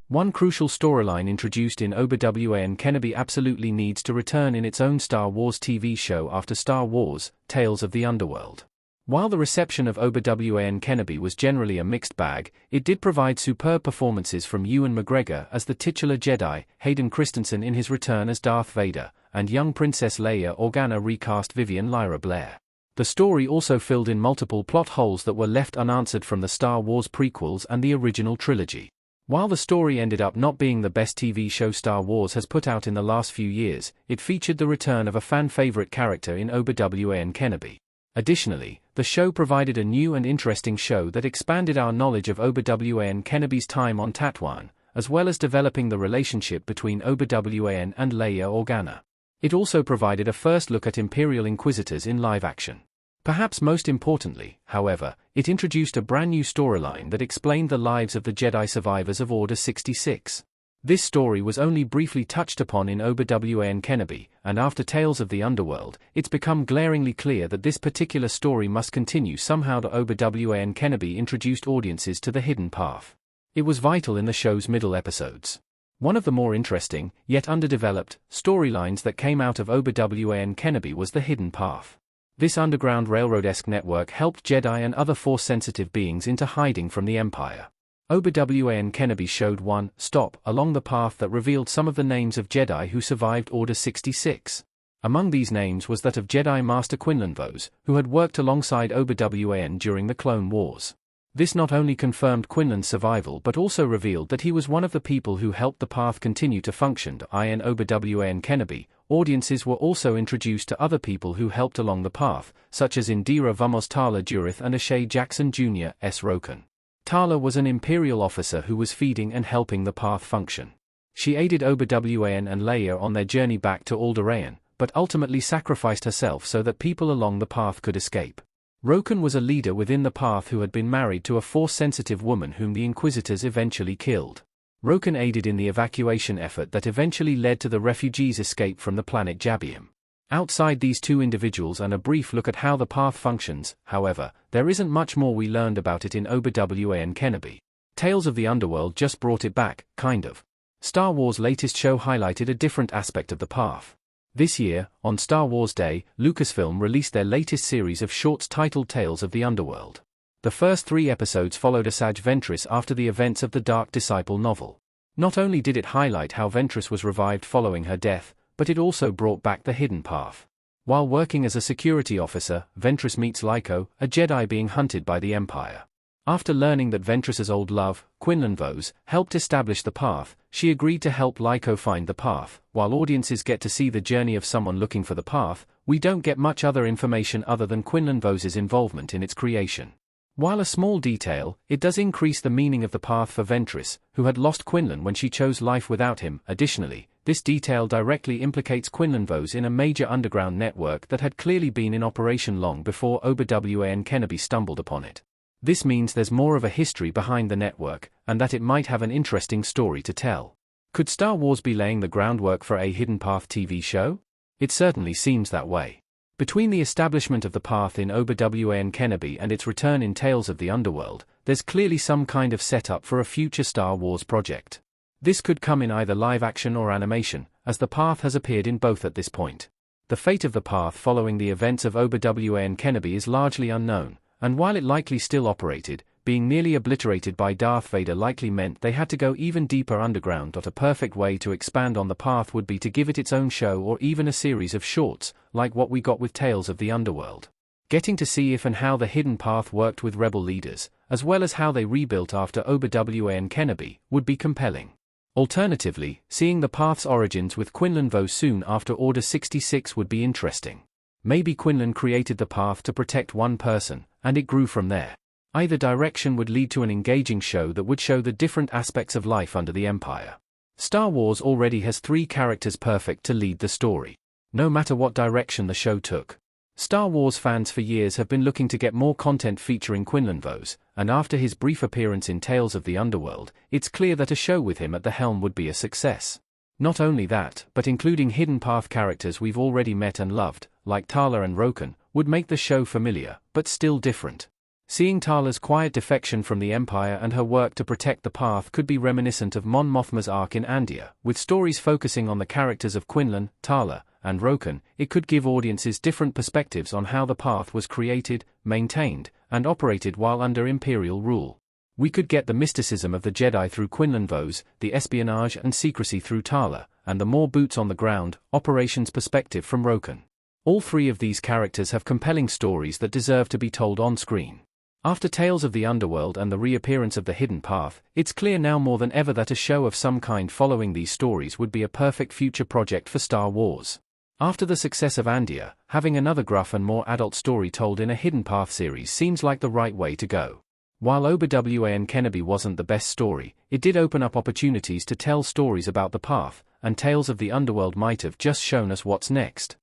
One crucial storyline introduced in Obi Wan Kenobi absolutely needs to return in its own Star Wars TV show after Star Wars, Tales of the Underworld. While the reception of Obi Wan Kenobi was generally a mixed bag, it did provide superb performances from Ewan McGregor as the titular Jedi, Hayden Christensen in his return as Darth Vader, and young Princess Leia Organa recast Vivian Lyra Blair. The story also filled in multiple plot holes that were left unanswered from the Star Wars prequels and the original trilogy. While the story ended up not being the best TV show Star Wars has put out in the last few years, it featured the return of a fan-favorite character in Obi Wan Kenobi. Additionally, the show provided a new and interesting show that expanded our knowledge of Obi Wan Kenobi's time on Tatooine, as well as developing the relationship between Obi Wan and Leia Organa. It also provided a first look at Imperial Inquisitors in live action. Perhaps most importantly, however, it introduced a brand new storyline that explained the lives of the Jedi survivors of Order 66. This story was only briefly touched upon in Obi Wan Kenobi, and after Tales of the Underworld, it's become glaringly clear that this particular story must continue somehow. Obi Wan Kenobi introduced audiences to the hidden path. It was vital in the show's middle episodes. One of the more interesting, yet underdeveloped, storylines that came out of Obi Wan Kenobi was the hidden path. This underground railroad-esque network helped Jedi and other Force-sensitive beings into hiding from the Empire. Obi Wan Kenobi showed one stop along the path that revealed some of the names of Jedi who survived Order 66. Among these names was that of Jedi Master Quinlan Vos, who had worked alongside Obi Wan during the Clone Wars. This not only confirmed Quinlan's survival but also revealed that he was one of the people who helped the path continue to function. In Obi Wan Kenobi, audiences were also introduced to other people who helped along the path, such as Indira Vamos Tala Durith and Ashay Jackson Jr. S. Roken. Tala was an Imperial officer who was feeding and helping the path function. She aided Obi Wan and Leia on their journey back to Alderaan, but ultimately sacrificed herself so that people along the path could escape. Roken was a leader within the path who had been married to a Force-sensitive woman whom the Inquisitors eventually killed. Roken aided in the evacuation effort that eventually led to the refugees' escape from the planet Jabium. Outside these two individuals and a brief look at how the path functions, however, there isn't much more we learned about it in Obi Wan Kenobi. Tales of the Underworld just brought it back, kind of. Star Wars' latest show highlighted a different aspect of the path. This year, on Star Wars Day, Lucasfilm released their latest series of shorts titled Tales of the Underworld. The first 3 episodes followed Asajj Ventress after the events of the Dark Disciple novel. Not only did it highlight how Ventress was revived following her death, but it also brought back the hidden path. While working as a security officer, Ventress meets Lyko, a Jedi being hunted by the Empire. After learning that Ventress's old love, Quinlan Vos, helped establish the path, she agreed to help Lyko find the path. While audiences get to see the journey of someone looking for the path, we don't get much other information other than Quinlan Vos's involvement in its creation. While a small detail, it does increase the meaning of the path for Ventress, who had lost Quinlan when she chose life without him. Additionally, this detail directly implicates Quinlan Vos in a major underground network that had clearly been in operation long before Obi Wan Kenobi stumbled upon it. This means there's more of a history behind the network, and that it might have an interesting story to tell. Could Star Wars be laying the groundwork for a Hidden Path TV show? It certainly seems that way. Between the establishment of the path in Obi Wan Kenobi and its return in Tales of the Underworld, there's clearly some kind of setup for a future Star Wars project. This could come in either live action or animation, as the path has appeared in both at this point. The fate of the path following the events of Obi Wan Kenobi is largely unknown, and while it likely still operated, being nearly obliterated by Darth Vader likely meant they had to go even deeper underground. A perfect way to expand on the path would be to give it its own show or even a series of shorts, like what we got with Tales of the Underworld. Getting to see if and how the hidden path worked with rebel leaders, as well as how they rebuilt after Obi Wan Kenobi, would be compelling. Alternatively, seeing the path's origins with Quinlan Vos soon after Order 66 would be interesting. Maybe Quinlan created the path to protect one person, and it grew from there. Either direction would lead to an engaging show that would show the different aspects of life under the Empire. Star Wars already has 3 characters perfect to lead the story. No matter what direction the show took. Star Wars fans for years have been looking to get more content featuring Quinlan Vos, and after his brief appearance in Tales of the Underworld, it's clear that a show with him at the helm would be a success. Not only that, but including hidden path characters we've already met and loved, like Tala and Roken, would make the show familiar, but still different. Seeing Tala's quiet defection from the Empire and her work to protect the path could be reminiscent of Mon Mothma's arc in Andia, with stories focusing on the characters of Quinlan, Tala, and Roken. It could give audiences different perspectives on how the path was created, maintained, and operated while under Imperial rule. We could get the mysticism of the Jedi through Quinlan Vos, the espionage and secrecy through Tala, and the more boots on the ground, operations perspective from Roken. All three of these characters have compelling stories that deserve to be told on screen. After Tales of the Underworld and the reappearance of the Hidden Path, it's clear now more than ever that a show of some kind following these stories would be a perfect future project for Star Wars. After the success of Andia, having another gruff and more adult story told in a Hidden Path series seems like the right way to go. While Obi Wan Kenobi wasn't the best story, it did open up opportunities to tell stories about the path, and Tales of the Underworld might have just shown us what's next.